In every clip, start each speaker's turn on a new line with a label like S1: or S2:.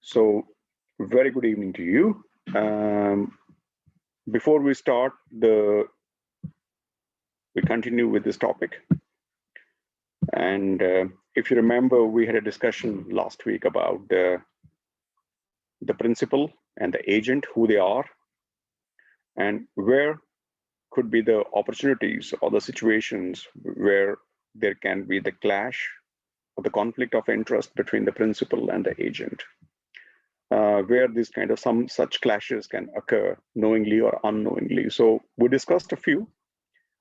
S1: So, very good evening to you. Before we start, we continue with this topic. And if you remember, we had a discussion last week about the principal and the agent, who they are, and where could be the opportunities or the situations where there can be the clash or the conflict of interest between the principal and the agent. Where these kind of some such clashes can occur knowingly or unknowingly. So we discussed a few,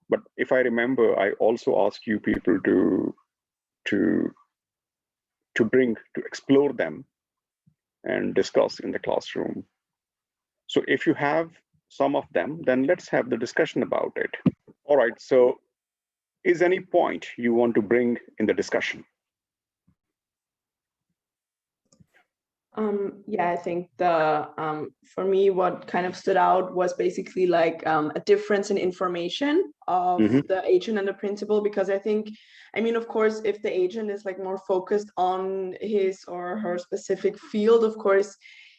S1: but if I remember, I also asked you people to explore them and discuss in the classroom. So if you have some of them, then let's have the discussion about it. All right, so is any point you want to bring in the discussion?
S2: Yeah, I think for me, what kind of stood out was basically like a difference in information of the agent and the principal, because I think, I mean, of course, if the agent is like more focused on his or her specific field, of course,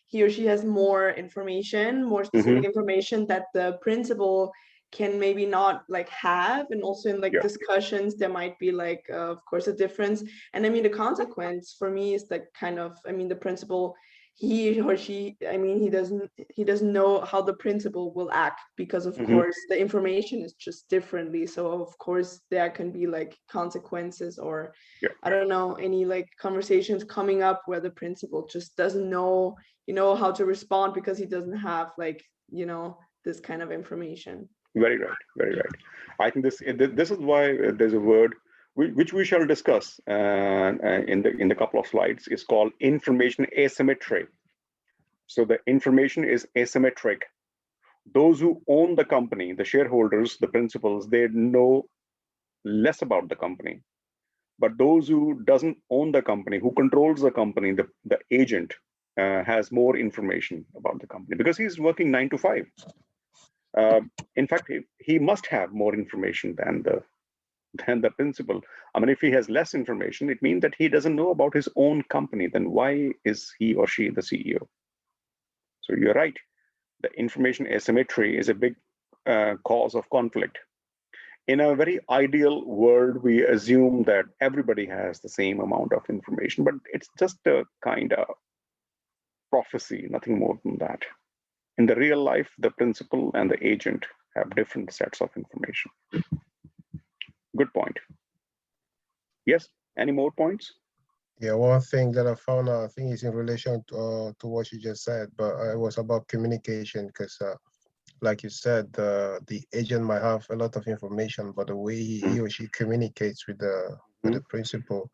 S2: he or she has more information, more specific information that the principal can maybe not like have. And also in like discussions, there might be like, of course, a difference. And I mean, the consequence for me is that kind of, I mean, the principal, he or she, I mean, he doesn't know how the principal will act, because of course the information is just differently. So of course there can be like consequences, or I don't know, any like conversations coming up where the principal just doesn't know, how to respond, because he doesn't have like, this kind of information.
S1: Very right, very right. I think this is why there's a word which we shall discuss in the couple of slides. Is called information asymmetry. So the information is asymmetric. Those who own the company, the shareholders, the principals, they know less about the company. But those who doesn't own the company, who controls the company, the agent has more information about the company, because he's working 9 to 5. In fact, he must have more information than the principal. I mean, if he has less information, it means that he doesn't know about his own company. Then why is he or she the CEO? So you're right. The information asymmetry is a big cause of conflict. In a very ideal world, we assume that everybody has the same amount of information, but it's just a kind of prophecy, nothing more than that. In the real life, the principal and the agent have different sets of information. Good point. Yes, any more points?
S3: Yeah, one thing that I found out, I think is in relation to what you just said, but it was about communication, because like you said, the agent might have a lot of information, but the way he or she communicates with the principal,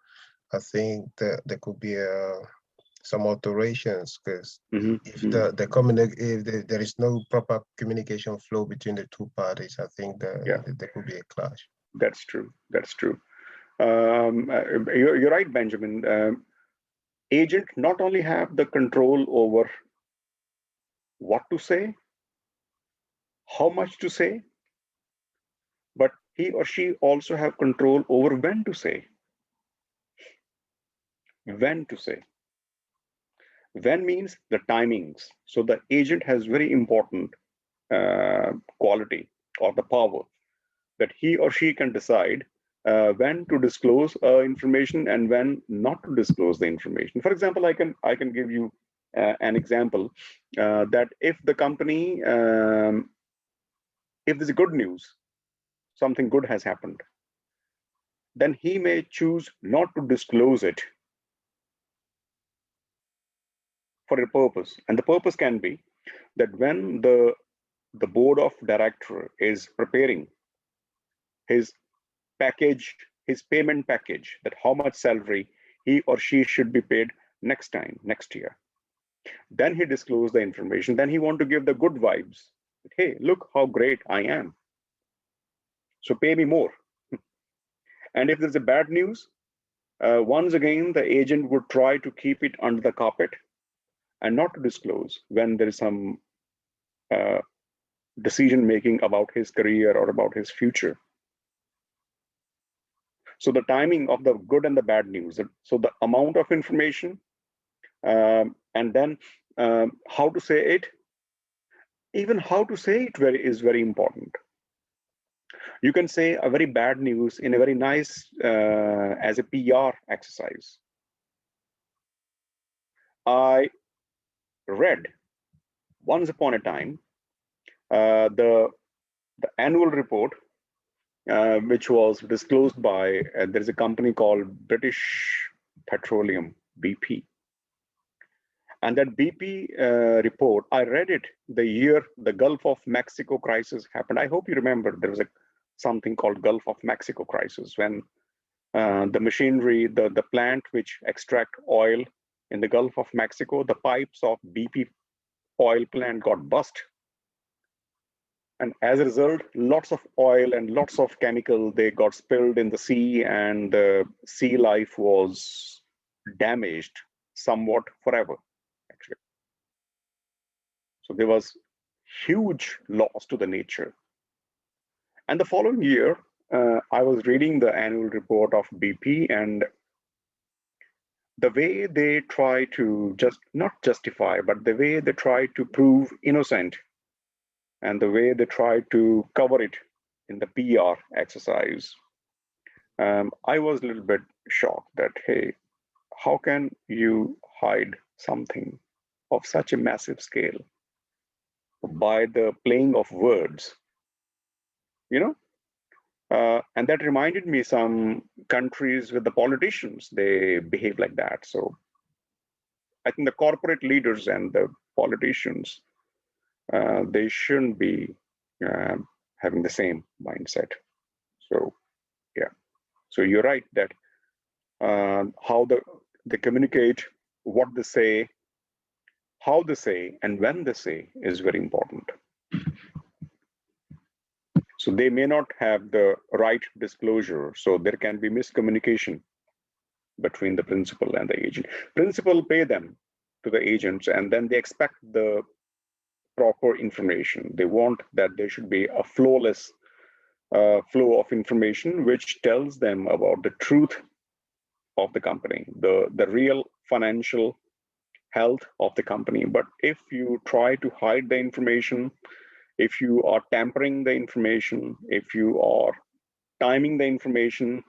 S3: I think that there could be some alterations, because if if there is no proper communication flow between the two parties, I think there could be a clash.
S1: That's true. That's true. You're right, Benjamin. Agent not only have the control over what to say, how much to say, but he or she also have control over when to say. When to say. When means the timings. So the agent has very important quality or the power that he or she can decide when to disclose information and when not to disclose the information. For example, I can give you an example that if the company, if there's good news, something good has happened, then he may choose not to disclose it for a purpose. And the purpose can be that when the board of director is preparing his package, his payment package, that how much salary he or she should be paid next year. Then he discloses the information. Then he want to give the good vibes. Hey, look how great I am. So pay me more. And if there's a bad news, once again, the agent would try to keep it under the carpet and not to disclose when there is some decision making about his career or about his future. So the timing of the good and the bad news, so the amount of information, And then how to say it. Even how to say it is very important. You can say a very bad news in a very nice as a PR exercise. I read once upon a time the annual report which was disclosed by there is a company called British Petroleum, BP. And that BP report, I read it the year the Gulf of Mexico crisis happened. I hope you remember there was something called Gulf of Mexico crisis when the machinery, the plant which extract oil in the Gulf of Mexico, the pipes of BP oil plant got bust. And as a result, lots of oil and lots of chemical, they got spilled in the sea, and the sea life was damaged somewhat forever, actually. So there was huge loss to the nature. And the following year, I was reading the annual report of BP, and the way they try to not justify, but the way they try to prove innocent, and the way they try to cover it in the PR exercise, I was a little bit shocked that, hey, how can you hide something of such a massive scale by the playing of words, you know? And that reminded me some countries with the politicians, they behave like that. So I think the corporate leaders and the politicians, they shouldn't be having the same mindset. So, yeah. So you're right that how they communicate, what they say, how they say, and when they say is very important. So they may not have the right disclosure, so there can be miscommunication between the principal and the agent. Principal pay them to the agents, and then they expect the proper information. They want that there should be a flawless flow of information which tells them about the truth of the company, the real financial health of the company. But if you try to hide the information, if you are tampering the information, if you are timing the information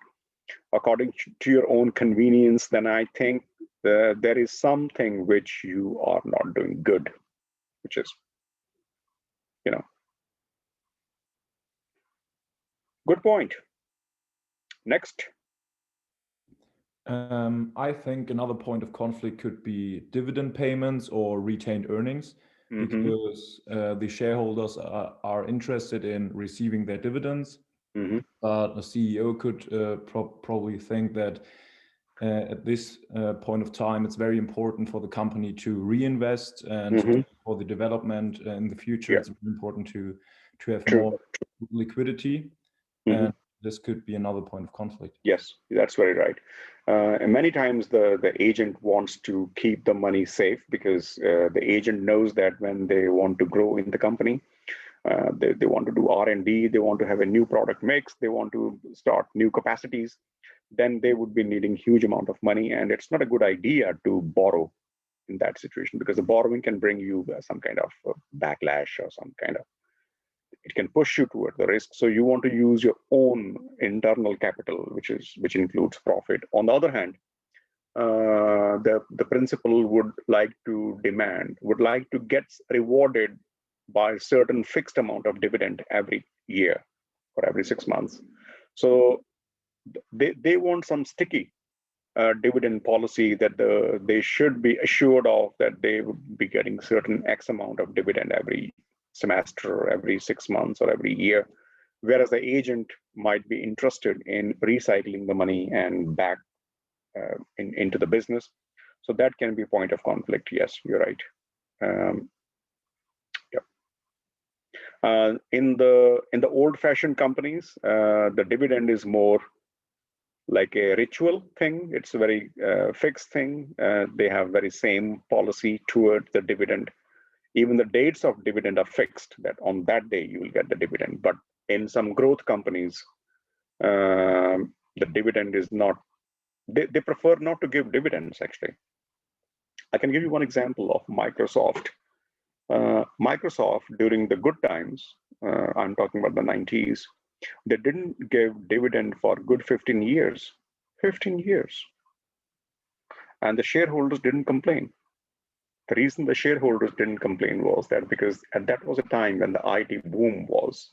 S1: according to your own convenience, then I think there is something which you are not doing good, which is, good point. Next.
S4: I think another point of conflict could be dividend payments or retained earnings, because the shareholders are interested in receiving their dividends. But a CEO could probably think that at this point of time, it's very important for the company to reinvest and for the development in the future. It's important to have more liquidity. And this could be another point of conflict.
S1: Yes, that's very right. And many times the agent wants to keep the money safe because the agent knows that when they want to grow in the company, they want to do R&D, they want to have a new product mix, they want to start new capacities, then they would be needing huge amount of money. And it's not a good idea to borrow in that situation because the borrowing can bring you some kind of backlash or some kind of, it can push you toward the risk. So you want to use your own internal capital, which includes profit. On the other hand, the principal would like to get rewarded by a certain fixed amount of dividend every year or every 6 months. So they want some sticky dividend policy that they should be assured of, that they would be getting certain X amount of dividend every semester, or every 6 months, or every year, whereas the agent might be interested in recycling the money and back into the business. So that can be a point of conflict. Yes, you're right. In the old-fashioned companies, the dividend is more like a ritual thing. It's a very fixed thing. They have very same policy toward the dividend. Even the dates of dividend are fixed, that on that day you will get the dividend. But in some growth companies, the dividend is not, they prefer not to give dividends actually. I can give you one example of Microsoft. Microsoft, during the good times, I'm talking about the 90s, they didn't give dividend for good 15 years. 15 years. And the shareholders didn't complain. The reason the shareholders didn't complain was that because that was a time when the IT boom was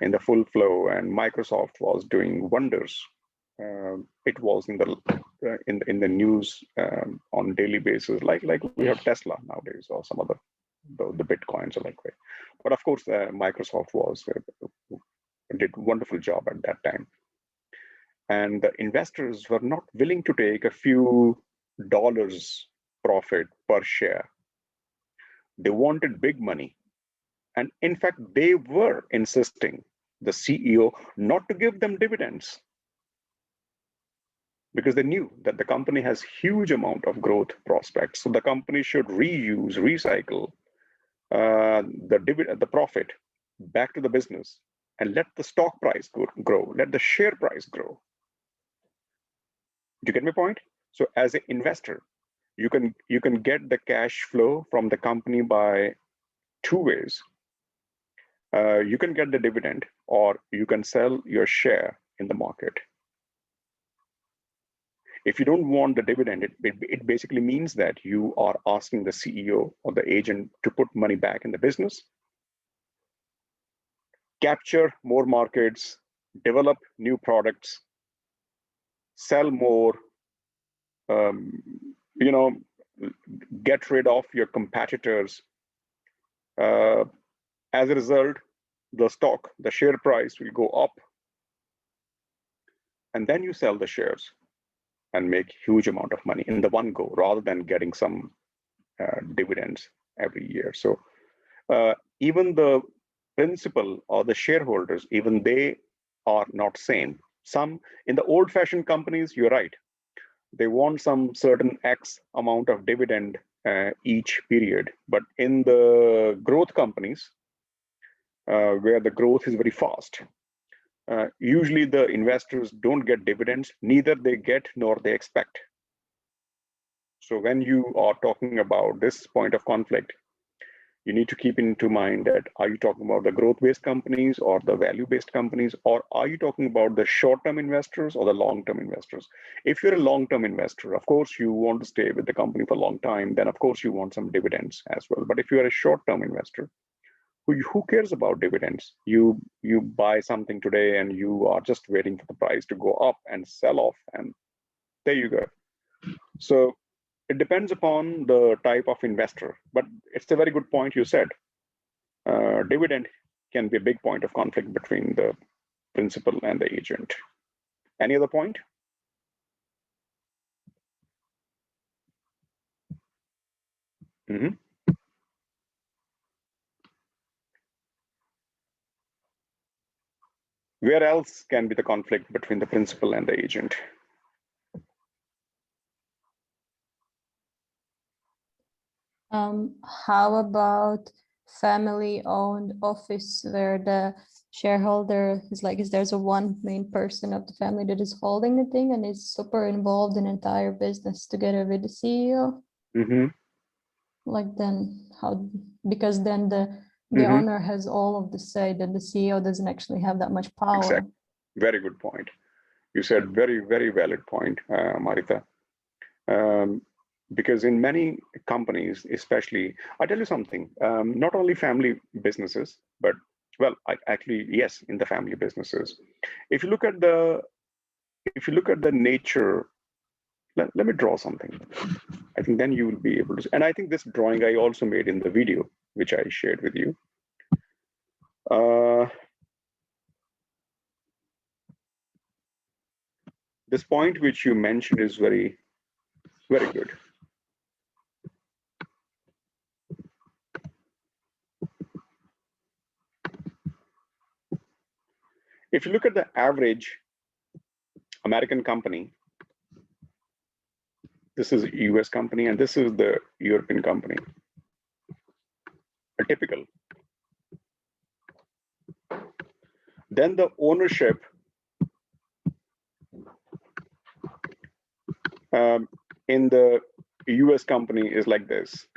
S1: in the full flow and Microsoft was doing wonders. It was in the news on daily basis, like we have Tesla nowadays or some other the Bitcoins or like that. But of course, Microsoft did a wonderful job at that time. And the investors were not willing to take a few dollars profit per share. They wanted big money. And in fact, they were insisting, the CEO, not to give them dividends because they knew that the company has huge amount of growth prospects. So the company should reuse, recycle the profit back to the business and let the stock price grow, let the share price grow. Do you get my point? So as an investor, you can get the cash flow from the company by two ways. You can get the dividend, or you can sell your share in the market. If you don't want the dividend, it basically means that you are asking the CEO or the agent to put money back in the business, capture more markets, develop new products, sell more, get rid of your competitors. As a result, the share price will go up. And then you sell the shares and make huge amount of money in the one go, rather than getting some dividends every year. So even the principal or the shareholders, even they are not sane. Some in the old-fashioned companies, you're right, they want some certain X amount of dividend each period. But in the growth companies, where the growth is very fast, usually the investors don't get dividends, neither they get nor they expect. So when you are talking about this point of conflict, you need to keep into mind that, are you talking about the growth-based companies or the value-based companies, or are you talking about the short-term investors or the long-term investors? If you're a long-term investor, of course, you want to stay with the company for a long time, then of course you want some dividends as well. But if you're a short-term investor, who cares about dividends? You buy something today and you are just waiting for the price to go up and sell off, and there you go. So it depends upon the type of investor, but it's a very good point you said. Dividend can be a big point of conflict between the principal and the agent. Any other point? Mm-hmm. Where else can be the conflict between the principal and the agent?
S5: How about family-owned office where the shareholder is there's a one main person of the family that is holding the thing and is super involved in entire business together with the CEO?
S1: Mm-hmm.
S5: Like then how, because then the owner has all of the say, that the CEO doesn't actually have that much power.
S1: Exactly. Very good point. You said very, very valid point, Marita. Because in many companies, especially, I tell you something, not only family businesses, but actually, yes, in the family businesses. If you look at the nature, let me draw something. I think then you will be able to, and I think this drawing I also made in the video, which I shared with you. This point which you mentioned is very, very good. If you look at the average American company, this is a US company and this is the European company, a typical. Then the ownership in the a US company is like this.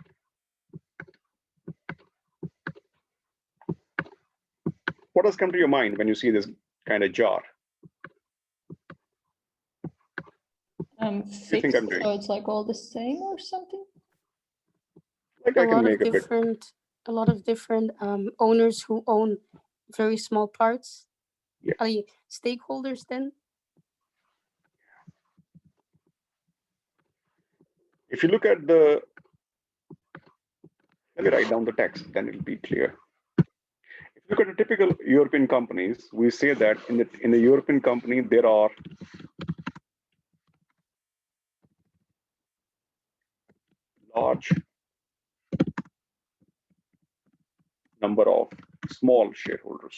S1: What does come to your mind when you see this kind of jar?
S5: Fixed, so it's like all the same or something?
S1: Like I can make
S6: a lot of different owners who own very small parts.
S1: Yeah.
S6: Are you stakeholders then?
S1: If you look at the, let me write down the text, then it'll be clear. If you look at the typical European companies, we say that in the European company, there are large number of small shareholders.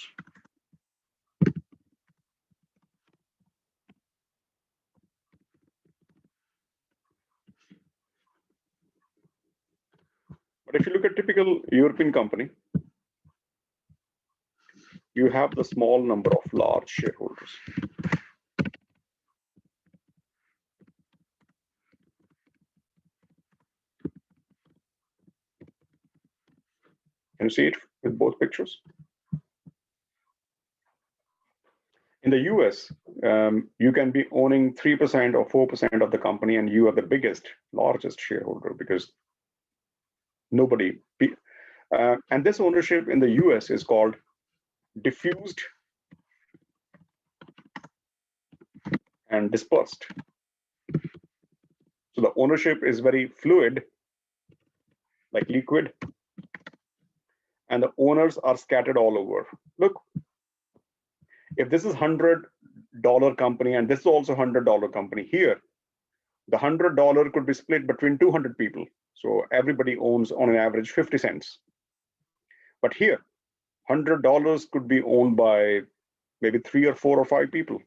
S1: But if you look at typical European company, you have the small number of large shareholders. Can you see it with both pictures? In the US, you can be owning 3% or 4% of the company, and you are the biggest, largest shareholder because nobody. And this ownership in the US is called diffused and dispersed. So the ownership is very fluid, like liquid, and the owners are scattered all over. Look, if this is $100 company and this is also $100 company here, the $100 could be split between 200 people. So everybody owns on an average 50 cents. But here, $100 could be owned by maybe 3 or 4 or 5 people.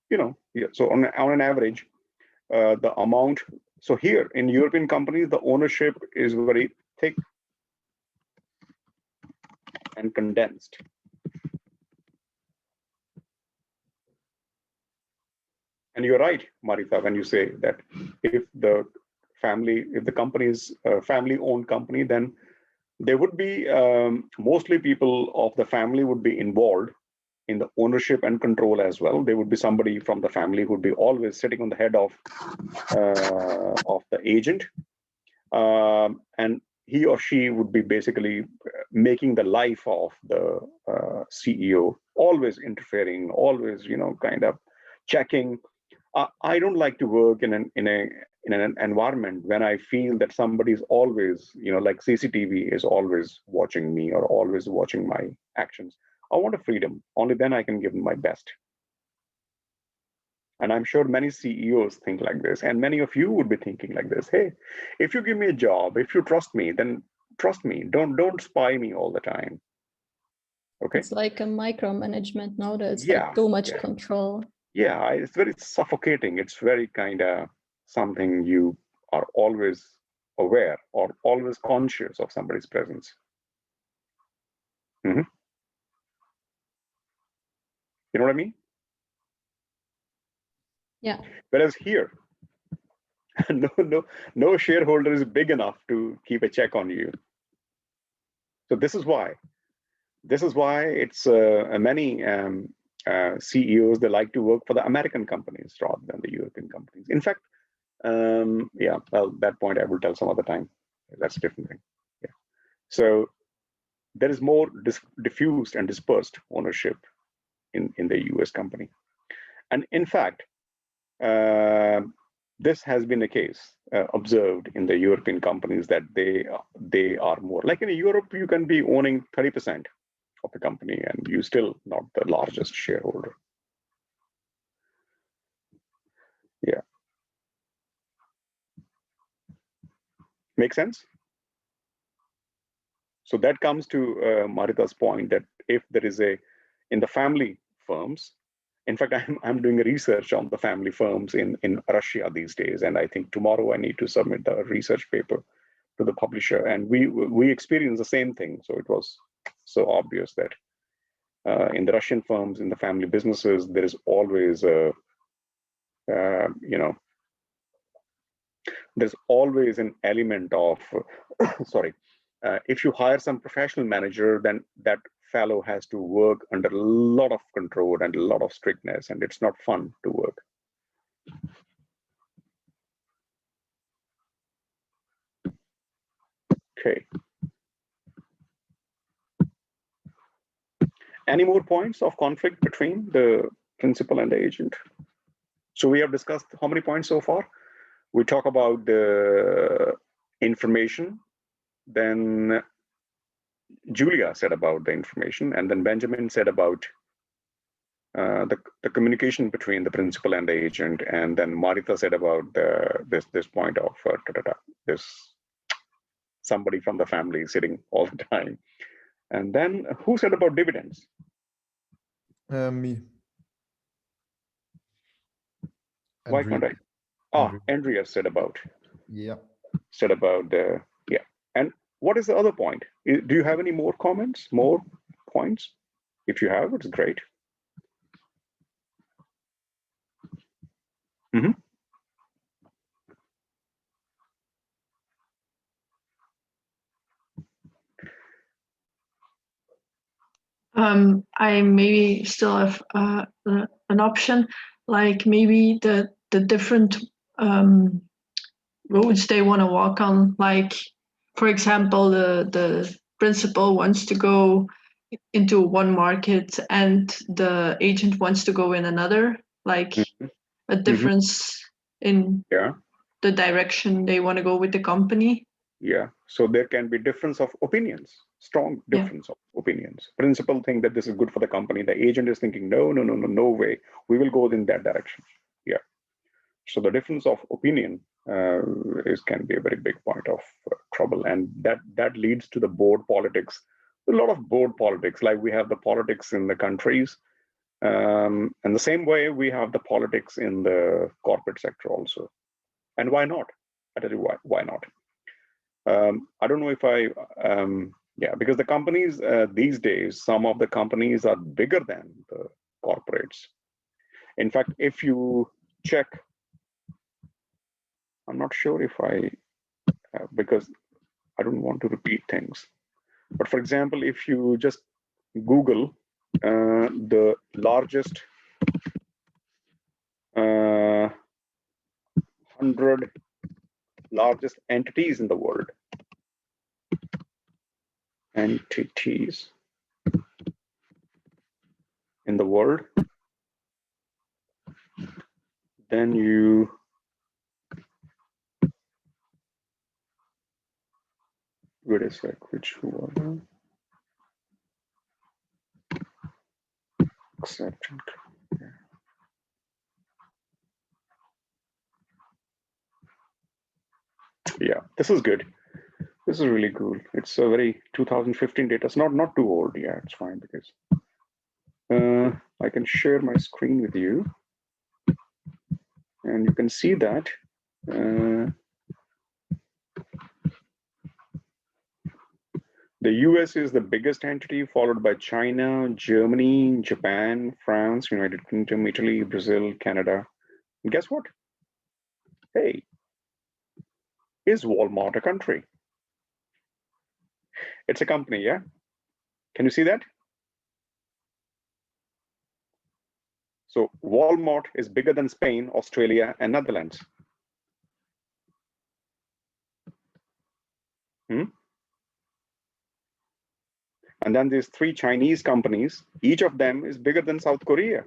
S1: You know, yeah. So on an average, the amount. So here in European companies, the ownership is very thick and condensed. And you're right, Marita, when you say that if the company is a family-owned company, then there would be mostly people of the family would be involved in the ownership and control as well. There would be somebody from the family who would be always sitting on the head of the agent, and he or she would be basically making the life of the CEO, always interfering, always, you know, kind of checking. I don't like to work in an environment when I feel that somebody's always, you know, like CCTV is always watching me or always watching my actions. I want a freedom. Only then I can give them my best. And I'm sure many CEOs think like this, and many of you would be thinking like this. Hey, if you give me a job, if you trust me, then trust me. Don't spy me all the time. Okay.
S5: It's like a micromanagement now. It's
S1: Yeah,
S5: like too much
S1: yeah.
S5: control.
S1: Yeah, it's very suffocating. It's very kind of something you are always aware or always conscious of somebody's presence. You know what I mean?
S5: Yeah.
S1: Whereas here, no shareholder is big enough to keep a check on you. So this is why it's many CEOs, they like to work for the American companies rather than the European companies. In fact, yeah, well, that point I will tell some other time. That's a different thing. Yeah. So there is more diffused and dispersed ownership in the US company. And in fact, this has been a case observed in the European companies that they are more like in Europe, you can be owning 30% of the company and you still not the largest shareholder. Yeah. Make sense? So that comes to Marita's point that if there is in the family firms, in fact, I'm doing a research on the family firms in Russia these days, and I think tomorrow I need to submit the research paper to the publisher, and we experienced the same thing. So it was so obvious that in the Russian firms, in the family businesses, there is always you know, there's always an element of, sorry, if you hire some professional manager, then that fellow has to work under a lot of control and a lot of strictness, and it's not fun to work. Okay. Any more points of conflict between the principal and the agent? So we have discussed how many points so far? We talk about the information, then Julia said about the information, and then Benjamin said about the communication between the principal and the agent, and then Marita said about this point of this somebody from the family sitting all the time. And then who said about dividends?
S4: Me.
S1: Why can't I? Andrea said about.
S7: Yeah.
S1: Said about the, yeah. And what is the other point? Do you have any more comments, more points? If you have, it's great. Mm-hmm.
S8: I maybe still have an option, like maybe the different roads they want to walk on. Like, for example, the principal wants to go into one market and the agent wants to go in another. Like a difference in the direction they want to go with the company.
S1: Yeah, so there can be difference of opinions, strong difference of opinions. Principal think that this is good for the company. The agent is thinking, no way, we will go in that direction. Yeah, so the difference of opinion can be a very big point of trouble, and that leads to the board politics. A lot of board politics, like we have the politics in the countries, and the same way we have the politics in the corporate sector also. And why not? I tell you why not. I don't know if because the companies these days, some of the companies are bigger than the corporates. In fact, if you check, I'm not sure if because I don't want to repeat things. But for example, if you just Google the largest 100 largest entities in the world, then you wait a sec, which one? Accept. Yeah, this is good. This is really cool. It's a very 2015 data. It's not too old. Yeah, it's fine because I can share my screen with you, and you can see that. The US is the biggest entity, followed by China, Germany, Japan, France, United Kingdom, Italy, Brazil, Canada. And guess what? Hey, is Walmart a country? It's a company, yeah? Can you see that? So Walmart is bigger than Spain, Australia, and Netherlands. And then there's 3 Chinese companies. Each of them is bigger than South Korea.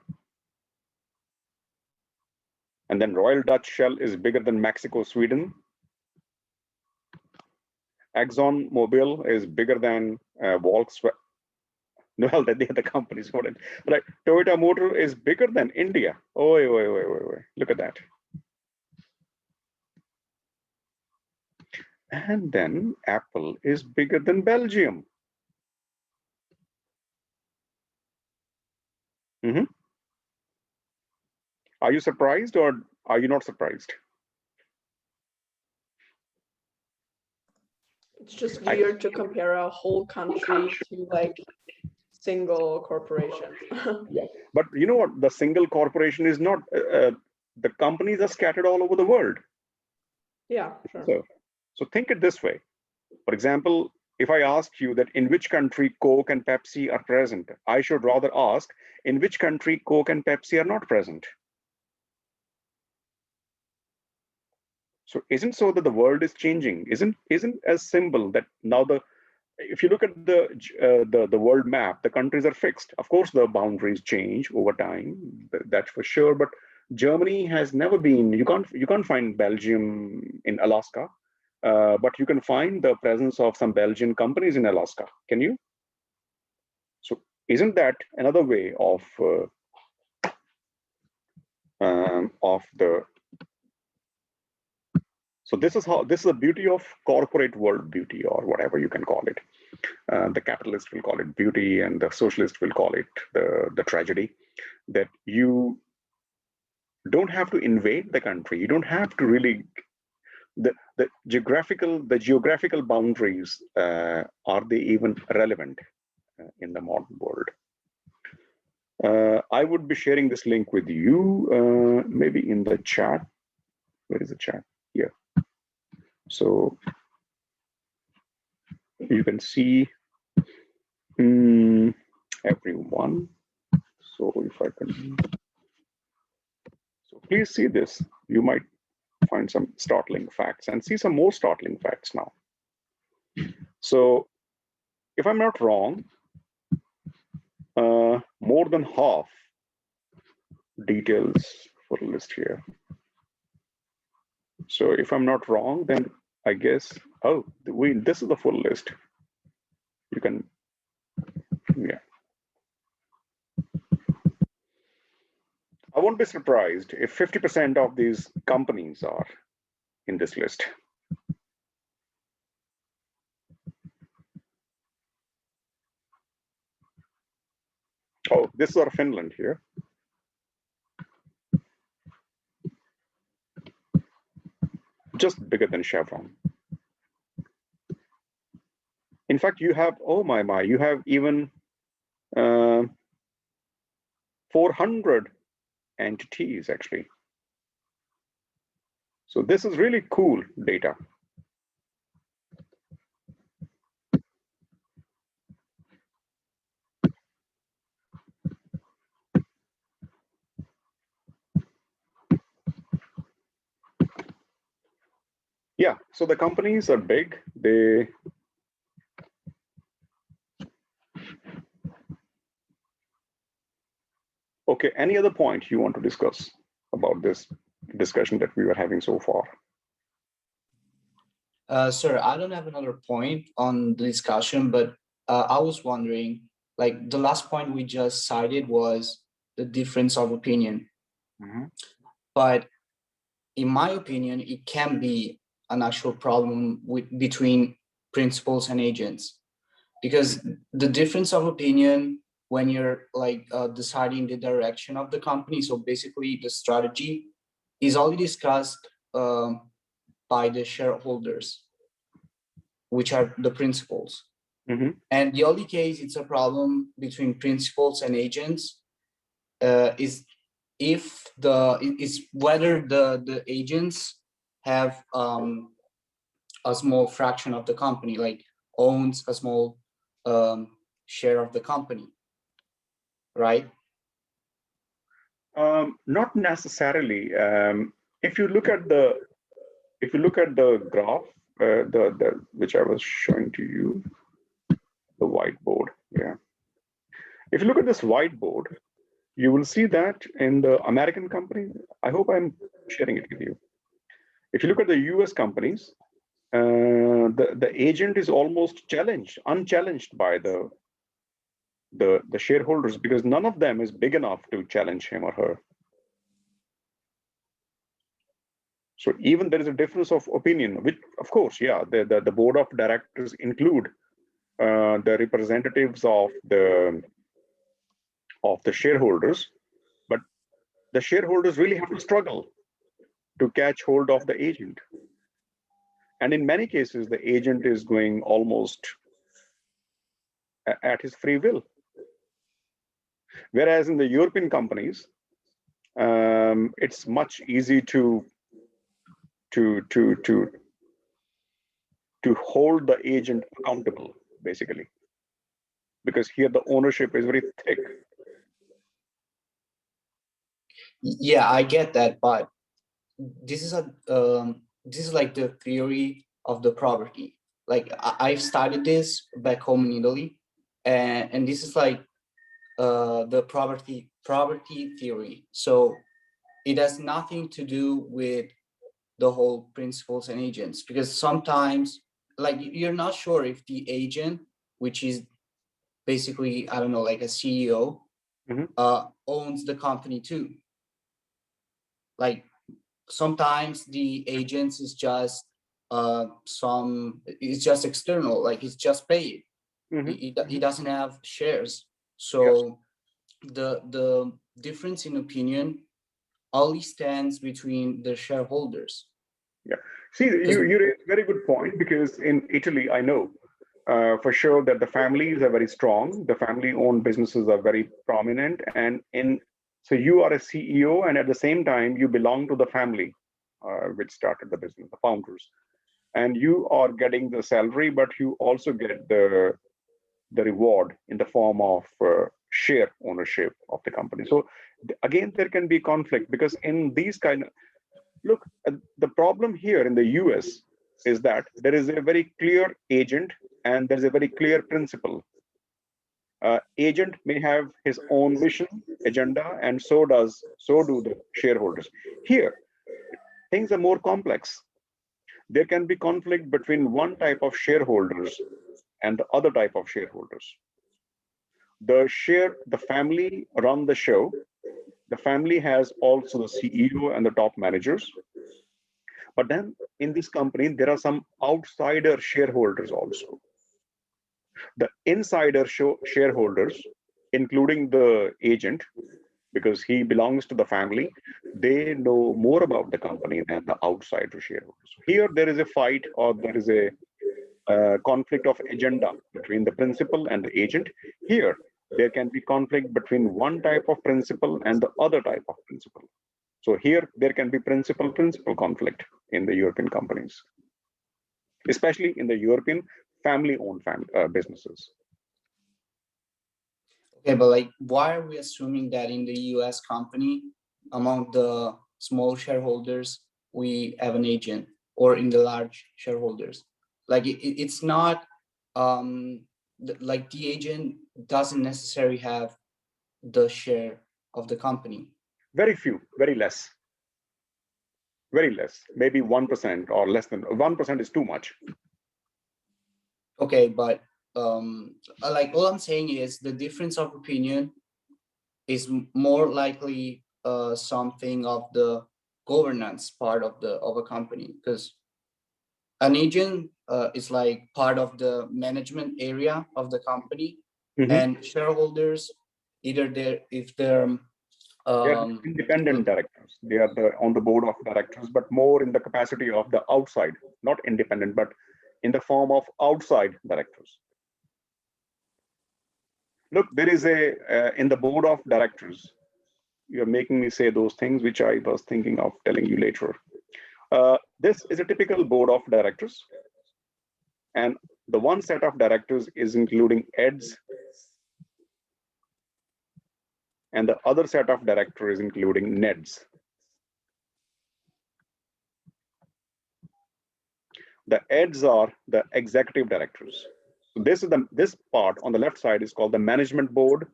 S1: And then Royal Dutch Shell is bigger than Mexico, Sweden. Exxon Mobil is bigger than Volkswagen. Well, they are the companies for it. But Toyota Motor is bigger than India. Oh, wait. Look at that. And then Apple is bigger than Belgium. Are you surprised or are you not surprised?
S2: It's just weird to compare a whole country to like single corporation.
S1: Yeah, but you know what? The single corporation is not. The companies are scattered all over the world.
S2: Yeah, sure.
S1: So think it this way. For example, if I ask you that in which country Coke and Pepsi are present, I should rather ask in which country Coke and Pepsi are not present. So isn't so that the world is changing? Isn't as simple that now if you look at the world map, the countries are fixed. Of course, the boundaries change over time. That's for sure. But Germany has never been. You can't find Belgium in Alaska, but you can find the presence of some Belgian companies in Alaska. Can you? So isn't that another way of the? So this is the beauty of corporate world beauty, or whatever you can call it. The capitalist will call it beauty, and the socialist will call it the tragedy. That you don't have to invade the country. You don't have to really the geographical boundaries. Are they even relevant in the modern world? I would be sharing this link with you, maybe in the chat. Where is the chat? Here. So you can see everyone. So if I can, so please see this. You might find some startling facts and see some more startling facts now. So if I'm not wrong, more than half details for a list here. So if I'm not wrong, then I guess, oh, this is the full list. You can, yeah. I won't be surprised if 50% of these companies are in this list. Oh, this is our Finland here. Just bigger than Chevron. In fact, you have, oh my, you have even 400 entities actually. So this is really cool data. Yeah, so the companies are big. Okay, any other point you want to discuss about this discussion that we were having so far?
S7: Sir, I don't have another point on the discussion, but I was wondering, like the last point we just cited was the difference of opinion.
S1: Mm-hmm.
S7: But in my opinion, it can be an actual problem between principals and agents, because the difference of opinion when you're like deciding the direction of the company, so basically the strategy, is only discussed by the shareholders, which are the principals.
S1: Mm-hmm.
S7: And the only case it's a problem between principals and agents is whether the agents have a small fraction of the company, like owns a small share of the company, right?
S1: Not necessarily. If you look at the graph, which I was showing to you, the whiteboard. Yeah. If you look at this whiteboard, you will see that in the American company. I hope I'm sharing it with you. If you look at the US companies, the agent is almost unchallenged by the shareholders, because none of them is big enough to challenge him or her. So even there is a difference of opinion, which of course, yeah, the board of directors include the representatives of the shareholders, but the shareholders really have to struggle to catch hold of the agent. And in many cases, the agent is going almost at his free will. Whereas in the European companies, it's much easy to to hold the agent accountable, basically, because here the ownership is very thick.
S7: Yeah, I get that, but this is like the theory of the property. Like I've studied this back home in Italy, and this is like the property theory. So it has nothing to do with the whole principals and agents, because sometimes like you're not sure if the agent, which is basically, I don't know, like a CEO, owns the company too. Like sometimes the agents is just it's just external, like it's just paid. He doesn't have shares. So the difference in opinion only stands between the shareholders.
S1: Yeah. See, you raise a very good point, because in Italy, I know for sure that the families are very strong. The family-owned businesses are very prominent, and so you are a CEO, and at the same time you belong to the family which started the business, the founders, and you are getting the salary, but you also get the reward in the form of share ownership of the company. So again, there can be conflict, because in these kind of look, the problem here in the US is that there is a very clear agent and there's a very clear principle. Agent may have his own mission, agenda, and so do the shareholders. Here, things are more complex. There can be conflict between one type of shareholders and the other type of shareholders. The family run the show. The family has also the CEO and the top managers. But then in this company, there are some outsider shareholders also. The insider shareholders, including the agent, because he belongs to the family, they know more about the company than the outsider shareholders. Here, there is a fight, or there is a conflict of agenda between the principal and the agent. Here, there can be conflict between one type of principal and the other type of principal. So here, there can be principal conflict in the European companies, especially in the European family-owned businesses.
S7: Okay, but like, why are we assuming that in the US company, among the small shareholders, we have an agent, or in the large shareholders? Like it's not like the agent doesn't necessarily have the share of the company.
S1: Very few, very less, maybe 1% or less than 1% is too much.
S7: Okay, but like all I'm saying is the difference of opinion is more likely something of the governance part of a company, because an agent is like part of the management area of the company, and shareholders, either they're
S1: independent directors. They are on the board of directors, but more in the capacity of the outside, not independent, but in the form of outside directors. Look, there is in the board of directors, you're making me say those things which I was thinking of telling you later. This is a typical board of directors. And the one set of directors is including heads, and the other set of directors is including NEDs. The heads are the executive directors. So this part on the left side is called the management board,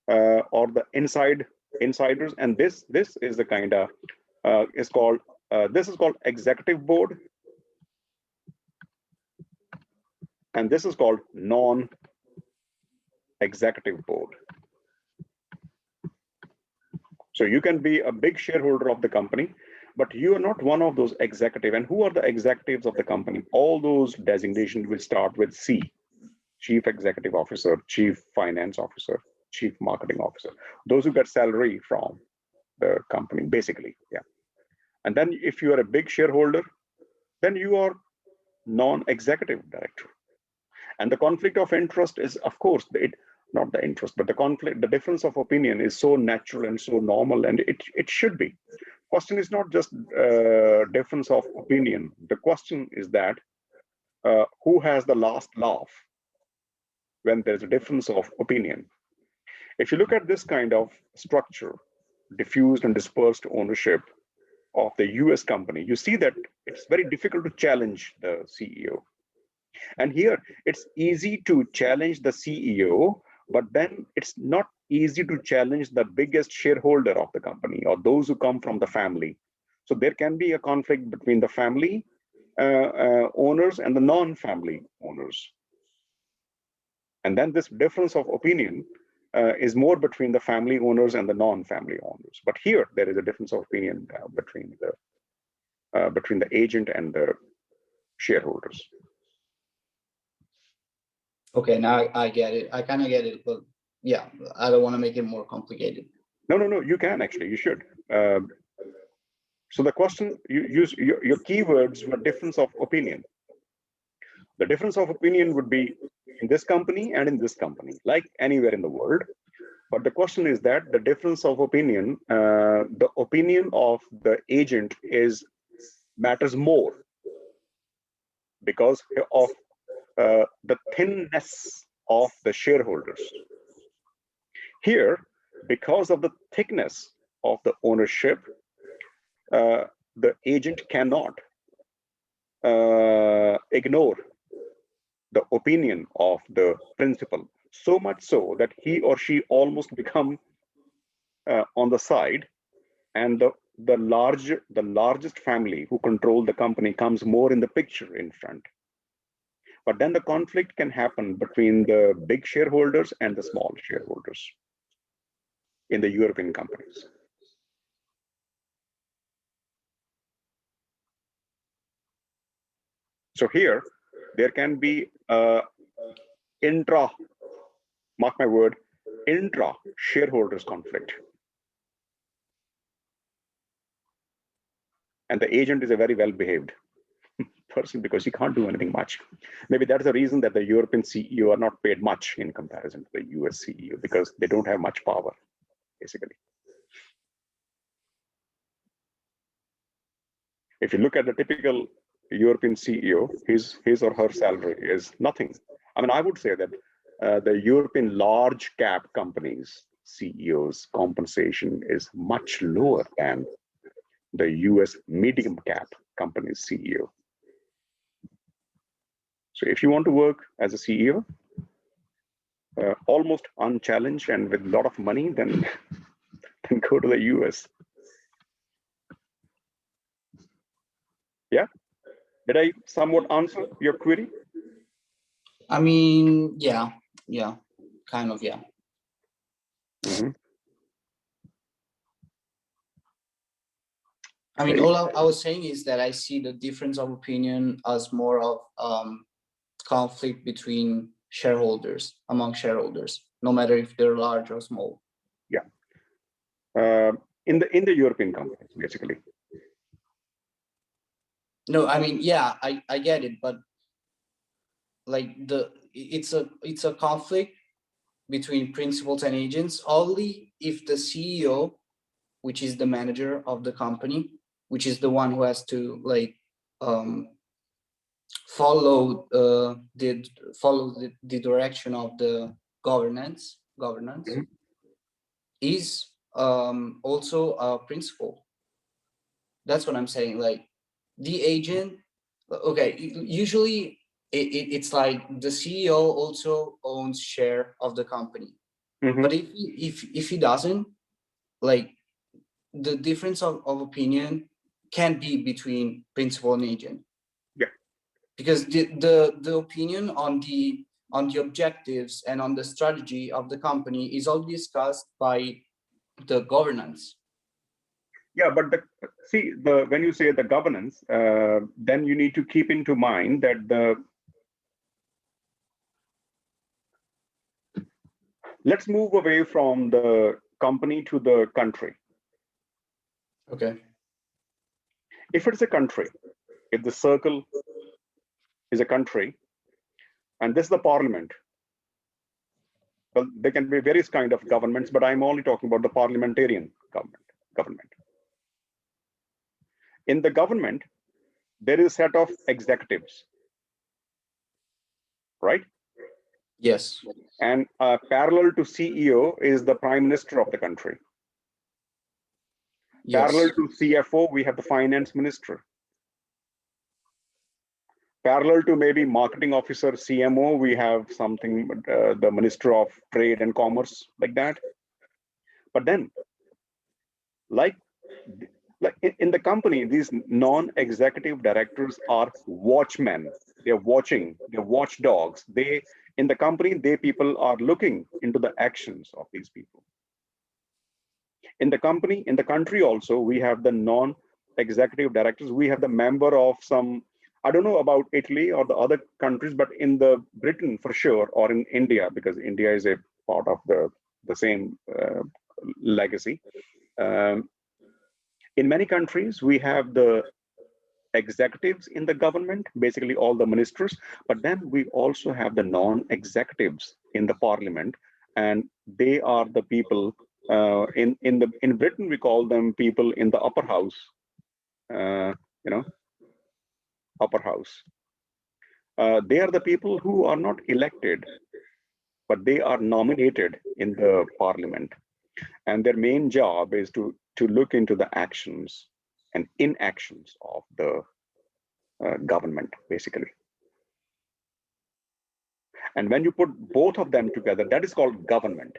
S1: or the insiders, and this is the kind of this is called executive board, and this is called non-executive board. So you can be a big shareholder of the company, but you are not one of those executive. And who are the executives of the company? All those designations will start with C: Chief Executive Officer, Chief Finance Officer, Chief Marketing Officer. Those who get salary from the company, basically, yeah. And then if you are a big shareholder, then you are non-executive director. And the conflict of interest is, of course, not the interest, but the conflict, the difference of opinion is so natural and so normal, and it should be. Question is not just difference of opinion. The question is that who has the last laugh when there's a difference of opinion. If you look at this kind of structure, diffused and dispersed ownership of the US company, you see that it's very difficult to challenge the CEO. And here it's easy to challenge the CEO, but then it's not easy to challenge the biggest shareholder of the company or those who come from the family. So there can be a conflict between the family owners and the non-family owners. And then this difference of opinion is more between the family owners and the non-family owners. But here there is a difference of opinion between the agent and the shareholders.
S7: Okay, now I get it. I kind of get it, but yeah, I don't want to make it more complicated.
S1: No, you can actually, you should. So the question, you use your keywords were difference of opinion. The difference of opinion would be in this company and in this company, like anywhere in the world. But the question is that the difference of opinion, the opinion of the agent matters more because of the thinness of the shareholders. Here, because of the thickness of the ownership, the agent cannot ignore the opinion of the principal, so much so that he or she almost become on the side, and the largest family who control the company comes more in the picture in front. But then the conflict can happen between the big shareholders and the small shareholders in the European companies. So here, there can be intra, mark my word, intra shareholders conflict. And the agent is a very well-behaved person because he can't do anything much. Maybe that's the reason that the European CEO are not paid much in comparison to the US CEO, because they don't have much power, basically. If you look at the typical European CEO, his or her salary is nothing. I mean, I would say that the European large cap companies CEOs compensation is much lower than the US medium cap company's CEO. So if you want to work as a CEO, almost unchallenged and with a lot of money, then go to the US. Yeah? Did I somewhat answer your query?
S7: I mean, yeah, kind of, yeah.
S1: Mm-hmm.
S7: I mean, all I was saying is that I see the difference of opinion as more of conflict between shareholders, among shareholders, no matter if they're large or small.
S1: Yeah. In the European companies, basically.
S7: No, I mean, yeah, I get it, but like it's a conflict between principals and agents only if the CEO, which is the manager of the company, which is the one who has to like follow the direction of the governance, mm-hmm. is also a principal. That's what I'm saying. Like the agent, okay, usually it's like the CEO also owns share of the company. Mm-hmm. But if he doesn't, like the difference of opinion can be between principal and agent.
S1: Yeah.
S7: Because the opinion on the objectives and on the strategy of the company is all discussed by the governance.
S1: Yeah, but when you say the governance, then you need to keep into mind that let's move away from the company to the country.
S7: Okay.
S1: If it's a country, if the circle is a country, and this is the parliament, well, there can be various kind of governments, but I'm only talking about the parliamentarian government. In the government, there is a set of executives, right?
S7: Yes.
S1: And parallel to CEO is the prime minister of the country.
S7: Yes.
S1: Parallel to CFO, we have the finance minister. Parallel to maybe marketing officer, CMO, we have something, the Minister of Trade and Commerce, like that. But then, like in the company, these non-executive directors are watchmen. They're watching, they're watchdogs. In the company, people are looking into the actions of these people. In the company, in the country also, we have the non-executive directors. We have the member of some, I don't know about Italy or the other countries, but in the Britain for sure, or in India, because India is a part of the same legacy. In many countries, we have the executives in the government, basically all the ministers, but then we also have the non-executives in the parliament, and they are the people in Britain, we call them people in the upper house, upper house. They are the people who are not elected, but they are nominated in the parliament. And their main job is to look into the actions and inactions of the government, basically. And when you put both of them together, that is called government.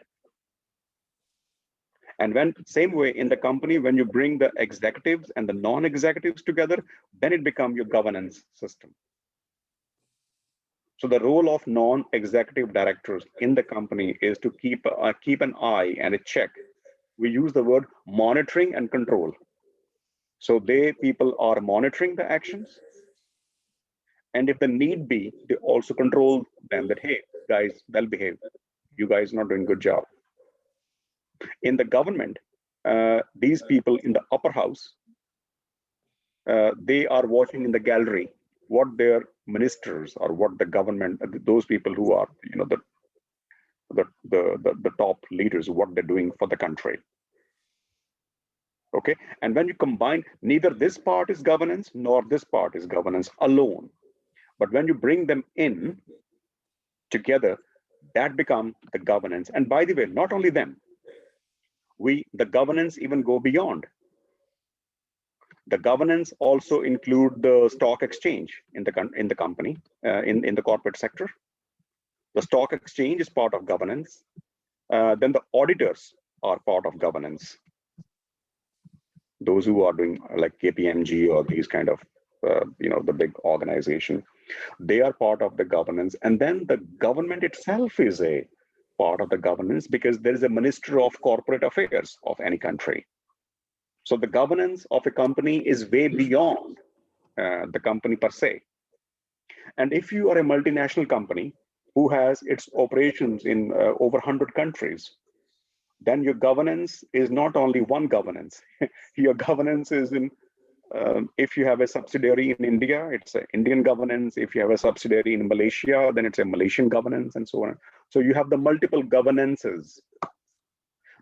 S1: And when same way in the company, when you bring the executives and the non-executives together, then it becomes your governance system. So the role of non-executive directors in the company is to keep an eye and a check. We use the word monitoring and control. So people are monitoring the actions. And if the need be, they also control them that, hey, guys, well behave. You guys are not doing a good job. In the government, these people in the upper house, they are watching in the gallery what their ministers or what the government, those people who are, the top leaders, what they're doing for the country. Okay, and when you combine, neither this part is governance nor this part is governance alone. But when you bring them in together, that becomes the governance. And by the way, not only them, the governance even go beyond. The governance also include the stock exchange in the company, in the corporate sector. The stock exchange is part of governance. Then the auditors are part of governance. Those who are doing like KPMG or these kind of, the big organization, they are part of the governance. And then the government itself is a part of the governance because there is a Minister of Corporate Affairs of any country. So the governance of a company is way beyond the company per se. And if you are a multinational company who has its operations in over 100 countries, then your governance is not only one governance. Your governance is in, if you have a subsidiary in India, it's an Indian governance. If you have a subsidiary in Malaysia, then it's a Malaysian governance and so on. So you have the multiple governances.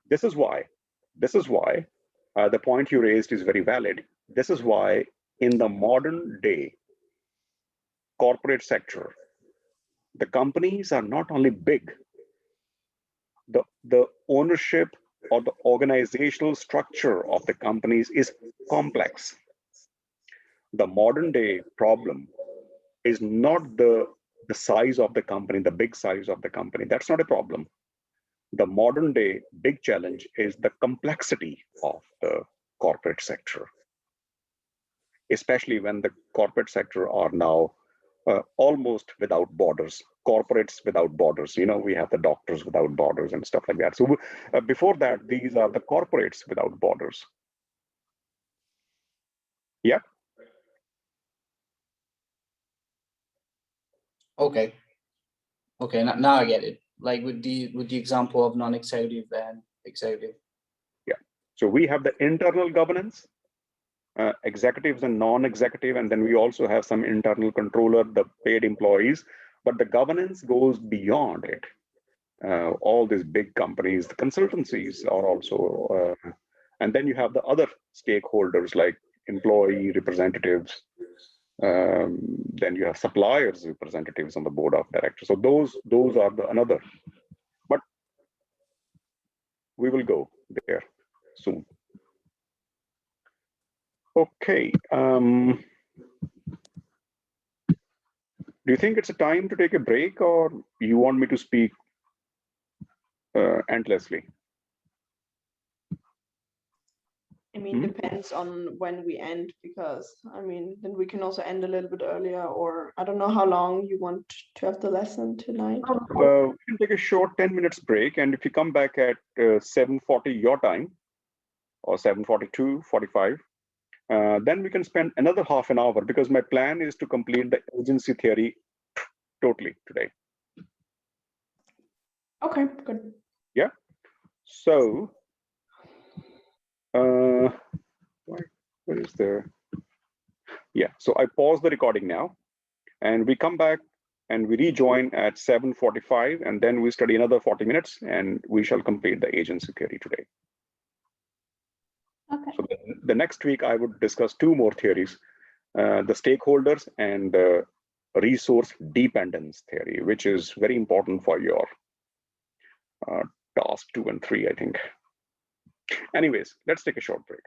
S1: This is why the point you raised is very valid. This is why in the modern day corporate sector, the companies are not only big, the ownership or the organizational structure of the companies is complex. The modern day problem is not the size of the company, the big size of the company. That's not a problem. The modern day big challenge is the complexity of the corporate sector, especially when the corporate sector are now almost without borders, corporates without borders. We have the doctors without borders and stuff like that. So before that, these are the corporates without borders. Yeah.
S7: Okay. Now I get it. Like with the example of non-executive and executive.
S1: Yeah. So we have the internal governance, executives and non-executive, and then we also have some internal controller, the paid employees, but the governance goes beyond it. All these big companies, the consultancies are also, and then you have the other stakeholders like employee representatives. Then you have suppliers representatives on the board of directors. So those are another. But we will go there soon. Okay. Do you think it's a time to take a break, or you want me to speak endlessly?
S2: I mean, depends on when we end, because I mean, then we can also end a little bit earlier, or I don't know how long you want to have the lesson tonight.
S1: We can take a short 10 minutes break, and if you come back at 7:40 your time, or 7:42, 45, then we can spend another half an hour, because my plan is to complete the agency theory totally today.
S2: Okay, good.
S1: Yeah. So, what is there? Yeah. So I pause the recording now, and we come back and we rejoin at 7:45, and then we study another 40 minutes, and we shall complete the agency theory today.
S5: Okay.
S1: So the next week I would discuss two more theories, the stakeholders and the resource dependence theory, which is very important for your task 2 and 3, I think. Anyways, let's take a short break.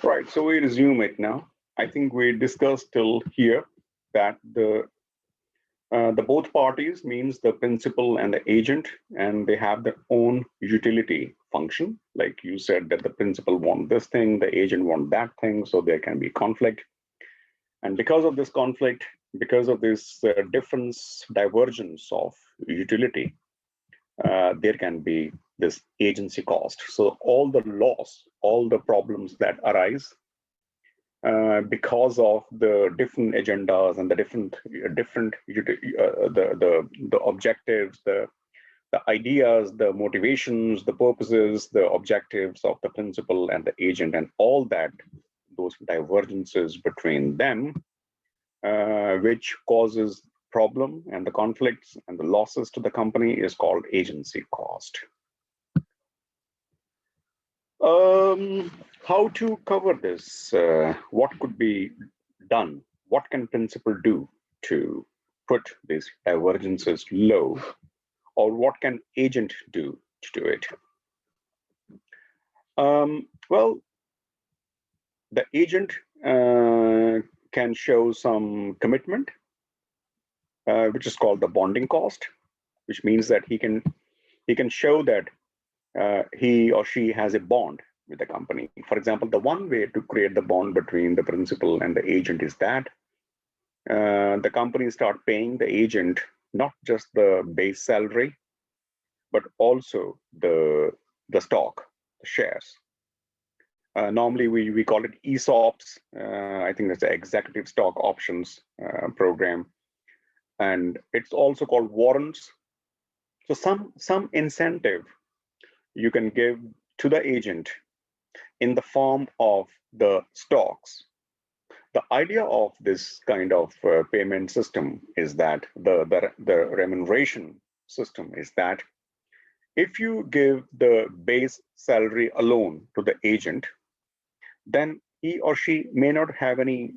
S1: Right, so we resume it now. I think we discussed till here that the both parties means the principal and the agent, and they have their own utility function. Like you said, that the principal want this thing, the agent want that thing, so there can be conflict. And because of this conflict, because of this divergence of utility, there can be this agency cost. So all the loss, all the problems that arise because of the different agendas and the different the objectives, the ideas, the motivations, the purposes, the objectives of the principal and the agent, and all that, those divergences between them, which causes problem and the conflicts and the losses to the company, is called agency cost. How to cover this? What could be done? What can principal do to put these divergences low? Or what can agent do to do it? Well, the agent can show some commitment, which is called the bonding cost, which means that he can show that he or she has a bond with the company. For example, the one way to create the bond between the principal and the agent is that the company start paying the agent not just the base salary, but also the stock, the shares. Normally, we call it ESOPs. I think that's the executive stock options program, and it's also called warrants. So some incentive you can give to the agent in the form of the stocks. The idea of this kind of payment system is that the remuneration system is that if you give the base salary alone to the agent, then he or she may not have any,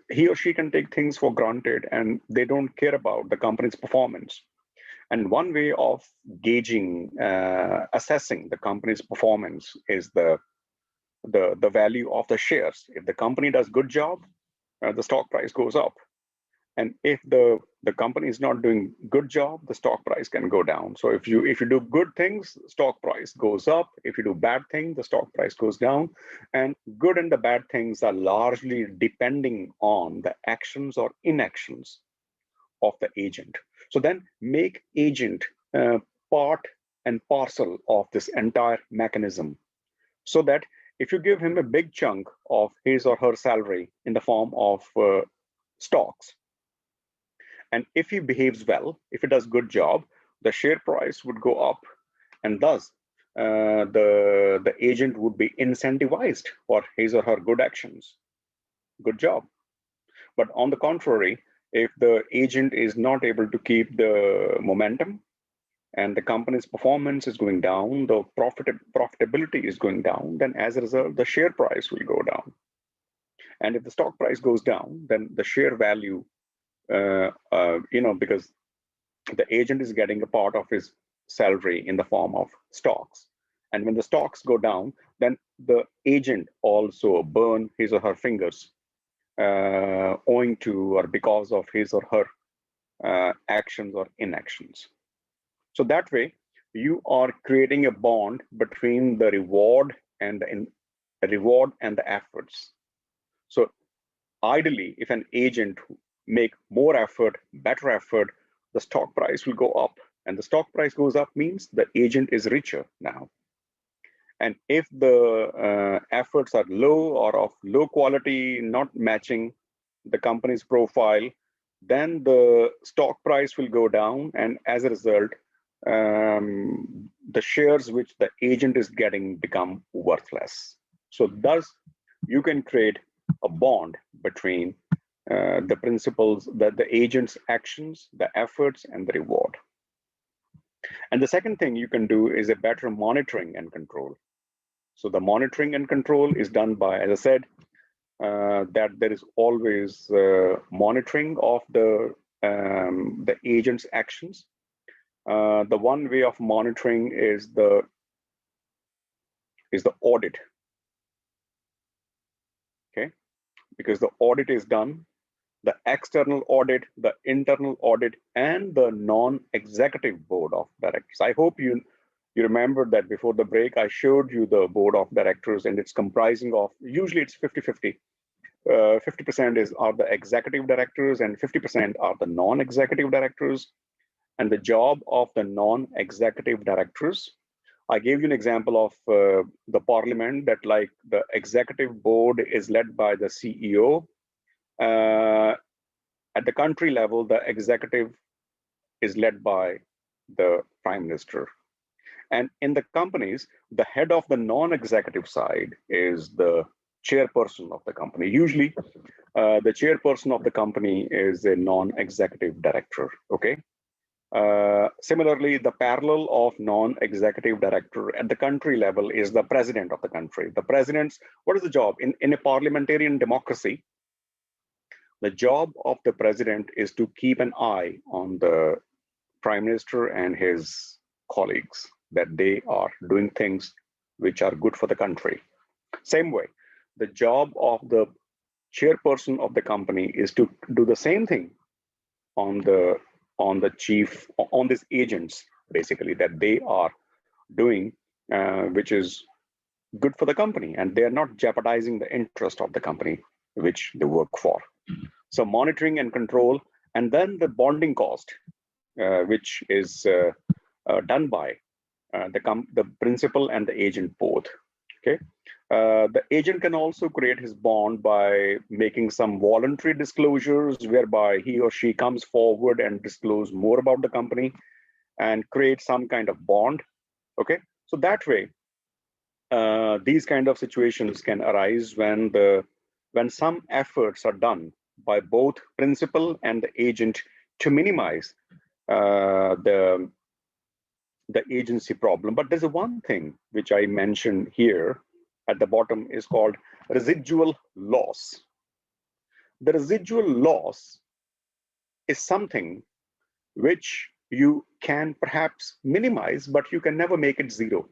S1: he or she can take things for granted and they don't care about the company's performance. And one way of gauging, assessing the company's performance is the value of the shares. If the company does good job, the stock price goes up. And if the company is not doing good job, the stock price can go down. So if you do good things, stock price goes up. If you do bad things, the stock price goes down. And good and the bad things are largely depending on the actions or inactions of the agent. So then make agent part and parcel of this entire mechanism, so that if you give him a big chunk of his or her salary in the form of stocks, and if he behaves well, if he does good job, the share price would go up, and thus the agent would be incentivized for his or her good actions, good job. But on the contrary, if the agent is not able to keep the momentum, and the company's performance is going down, the profitability is going down, then as a result, the share price will go down. And if the stock price goes down, then the share value, because the agent is getting a part of his salary in the form of stocks. And when the stocks go down, then the agent also burn his or her fingers owing to or because of his or her actions or inactions. So that way, you are creating a bond between the reward and the efforts. So ideally, if an agent make more effort, better effort, the stock price will go up. And the stock price goes up means the agent is richer now. And if the efforts are low or of low quality, not matching the company's profile, then the stock price will go down. And as a result, the shares which the agent is getting become worthless. So thus, you can create a bond between the principles, that the agent's actions, the efforts, and the reward. And the second thing you can do is a better monitoring and control. So the monitoring and control is done by, as I said, that there is always monitoring of the agent's actions. The one way of monitoring is the audit. Okay, because the audit is done, the external audit, the internal audit, and the non-executive board of directors. I hope you remember that before the break, I showed you the board of directors, and it's comprising of, usually it's 50-50. 50% are the executive directors and 50% are the non-executive directors. And the job of the non-executive directors, I gave you an example of the parliament, that like the executive board is led by the CEO. At the country level, the executive is led by the prime minister. And in the companies, the head of the non-executive side is the chairperson of the company. Usually, the chairperson of the company is a non-executive director, okay? Similarly, the parallel of non-executive director at the country level is the president of the country. The president's, what is the job? In a parliamentarian democracy, the job of the president is to keep an eye on the prime minister and his colleagues, that they are doing things which are good for the country. Same way, the job of the chairperson of the company is to do the same thing on these agents, basically, that they are doing, which is good for the company, and they are not jeopardizing the interest of the company which they work for. So monitoring and control, and then the bonding cost, which is done by the principal and the agent both. Okay, the agent can also create his bond by making some voluntary disclosures, whereby he or she comes forward and disclose more about the company and create some kind of bond. Okay, so that way, these kind of situations can arise when some efforts are done by both principal and the agent to minimize the agency problem. But there's one thing which I mentioned here at the bottom is called residual loss. The residual loss is something which you can perhaps minimize, but you can never make it zero.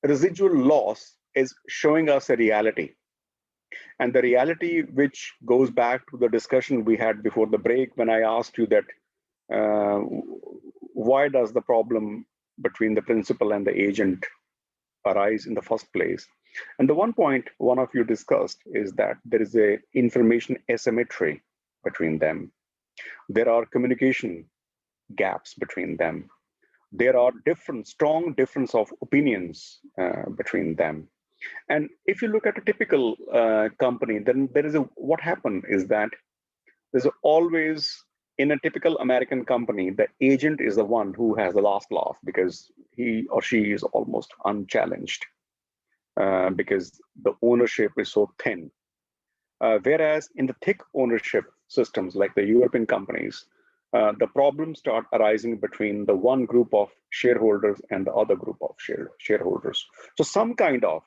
S1: Residual loss is showing us a reality. And the reality which goes back to the discussion we had before the break, when I asked you that why does the problem between the principal and the agent arise in the first place? And the one point one of you discussed is that there is a information asymmetry between them. There are communication gaps between them. There are strong difference of opinions between them. And if you look at a typical company, then there is what happened is that there's always, in a typical American company, the agent is the one who has the last laugh because he or she is almost unchallenged because the ownership is so thin. Whereas in the thick ownership systems like the European companies, the problems start arising between the one group of shareholders and the other group of shareholders. So some kind of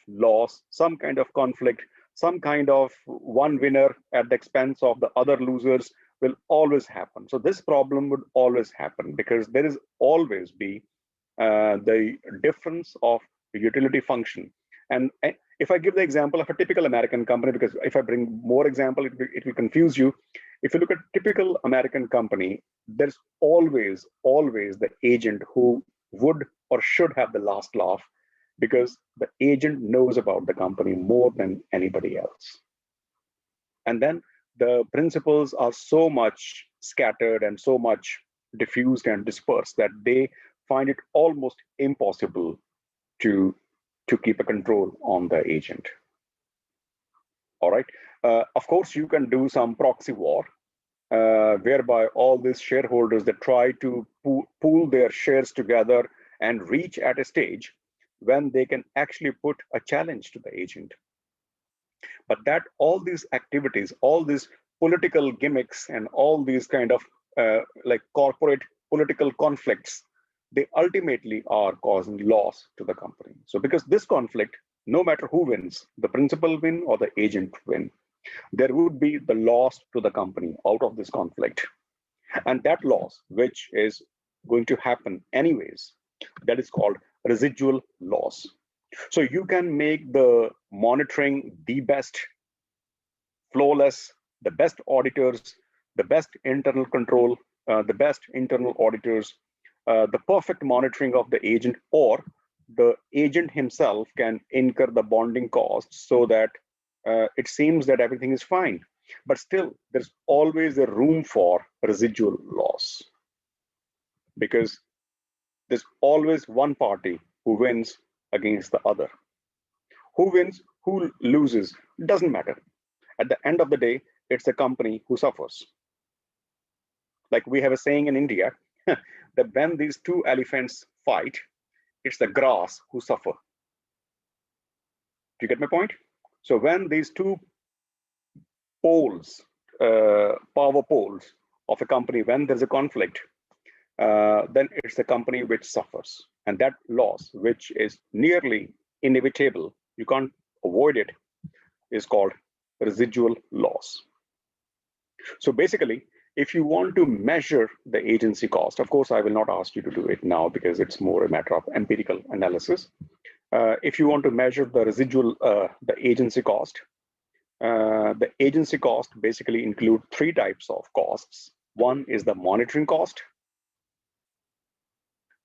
S1: loss, some kind of conflict, some kind of one winner at the expense of the other losers will always happen. So this problem would always happen because there is always be the difference of utility function. And if I give the example of a typical American company, because if I bring more example, it will confuse you. If you look at typical American company, there's always the agent who would or should have the last laugh, because the agent knows about the company more than anybody else. And then the principals are so much scattered and so much diffused and dispersed that they find it almost impossible to keep a control on the agent. All right. Of course, you can do some proxy war, whereby all these shareholders that try to pool their shares together and reach at a stage when they can actually put a challenge to the agent. But that all these activities, all these political gimmicks, and all these kind of like corporate political conflicts, they ultimately are causing loss to the company. So because this conflict, no matter who wins, the principal win or the agent win, there would be the loss to the company out of this conflict. And that loss, which is going to happen anyways, that is called residual loss. So you can make the monitoring the best, flawless, the best auditors, the best internal control, the best internal auditors, the perfect monitoring of the agent, or the agent himself can incur the bonding costs so that it seems that everything is fine. But still, there's always a room for residual loss, because there's always one party who wins against the other. Who wins, who loses, doesn't matter. At the end of the day, it's the company who suffers. Like we have a saying in India, that when these two elephants fight, it's the grass who suffer. Do you get my point? So when these two poles, power poles of a company, when there's a conflict, then it's the company which suffers. And that loss, which is nearly inevitable, you can't avoid it, is called residual loss. So basically, if you want to measure the agency cost, of course, I will not ask you to do it now because it's more a matter of empirical analysis. If you want to measure the residual, the agency cost basically include three types of costs. One is the monitoring cost.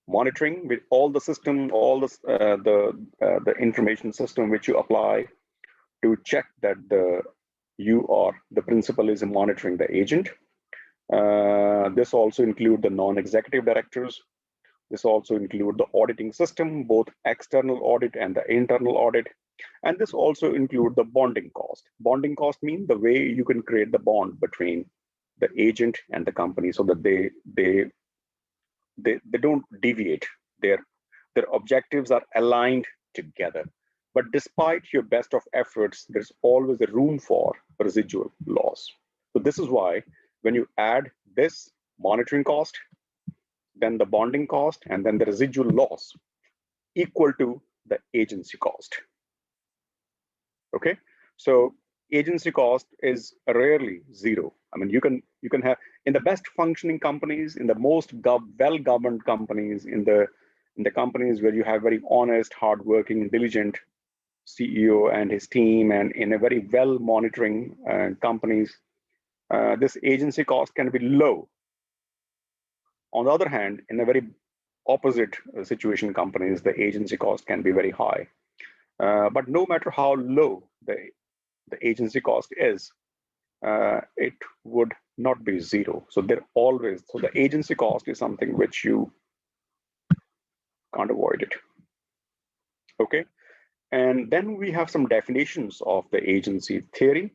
S1: Monitoring with all the system, all the information system which you apply to check that the principal is monitoring the agent. This also include the non-executive directors. This also include the auditing system, both external audit and the internal audit. And this also include the bonding cost. Bonding cost means the way you can create the bond between the agent and the company so that they don't deviate. Their objectives are aligned together. But despite your best of efforts, there's always a room for residual loss. So this is why when you add this monitoring cost, then the bonding cost, and then the residual loss equal to the agency cost. Okay, so agency cost is rarely zero. I mean, you can have in the best functioning companies, in the most well-governed companies, in the companies where you have very honest, hardworking, diligent CEO and his team, and in a very well monitoring companies, this agency cost can be low. On the other hand, in a very opposite situation companies, the agency cost can be very high. But no matter how low the agency cost is, it would not be zero. So the agency cost is something which you can't avoid it. Okay, and then we have some definitions of the agency theory.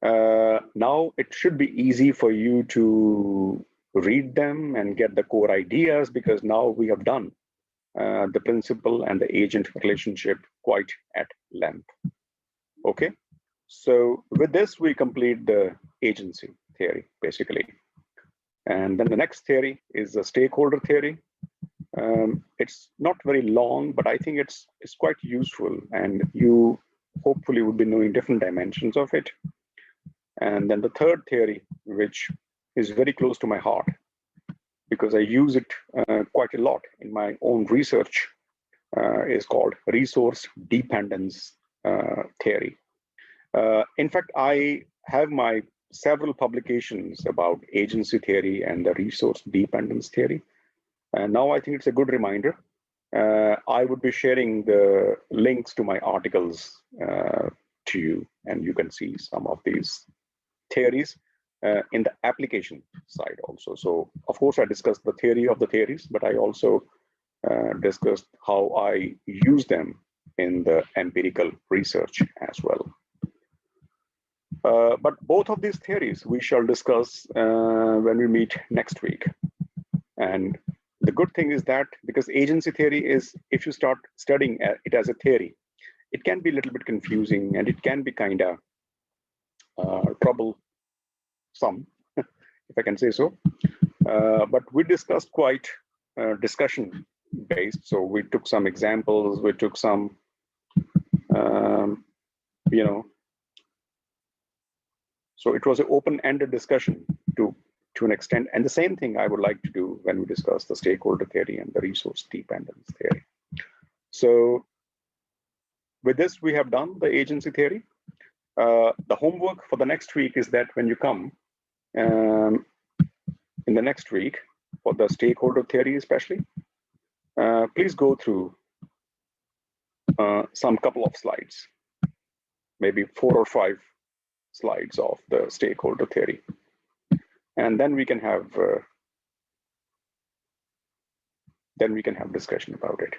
S1: Now it should be easy for you to read them and get the core ideas, because now we have done the principal and the agent relationship quite at length. Okay, so with this we complete the agency theory basically. And then the next theory is the stakeholder theory. It's not very long, but I think it's quite useful, and you hopefully would be knowing different dimensions of it. And then the third theory, which is very close to my heart, because I use it quite a lot in my own research, is called resource dependence theory. In fact, I have my several publications about agency theory and the resource dependence theory. And now I think it's a good reminder. I would be sharing the links to my articles to you, and you can see some of these theories in the application side also. So of course I discussed the theory of the theories, but I also discussed how I use them in the empirical research as well. But both of these theories we shall discuss when we meet next week. And the good thing is that because agency theory is, if you start studying it as a theory, it can be a little bit confusing and it can be kind of troublesome, if I can say so. But we discussed quite discussion based. So we took some examples, we took some, so it was an open-ended discussion to an extent. And the same thing I would like to do when we discuss the stakeholder theory and the resource dependence theory. So with this, we have done the agency theory. The homework for the next week is that when you come in the next week for the stakeholder theory especially, please go through some couple of slides, maybe 4 or 5 slides of the stakeholder theory. And then we can have discussion about it.